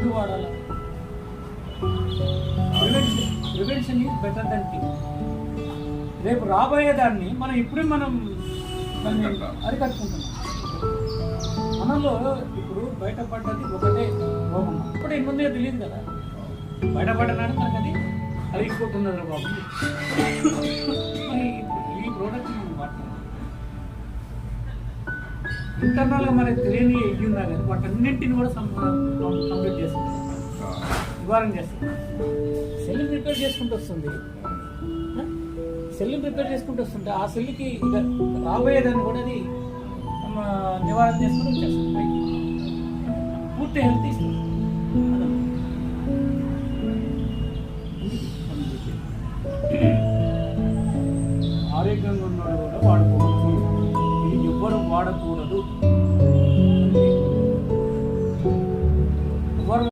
ఎందుకు వాడాలి? Prevention is better then cure. రేపు రాబోయే దాన్ని మనం దాన్ని అరికట్టుకుంటున్నాం. మనలో ఇప్పుడు బయటపడ్డది ఒకటే రోగం. ఇప్పుడు ఎన్నుందో తెలియదు కదా, బయటపడ్డనాడు మనకు అది అరిగిపోతున్నది బాబు. మరి ఈ ప్రోడక్ట్ మనం వాడుతున్నాం. ఇంటర్నల్గా మనకి తెలియని ఇది ఉన్నా కానీ వాటన్నింటిని కూడా కంప్లీట్ చేస్తుంది, నివారణ చేస్తుంది. సెల్ ప్రిపేర్ చేసుకుంటూ వస్తుంది. సెల్ ప్రిపేర్ చేసుకుంటూ వస్తుంటే ఆ సెల్కి రాబోయేదాన్ని కూడా అది నివారణ చేసుకుంటూ వచ్చేస్తుంది. పూర్తి హెల్త్ ఇస్తుంది.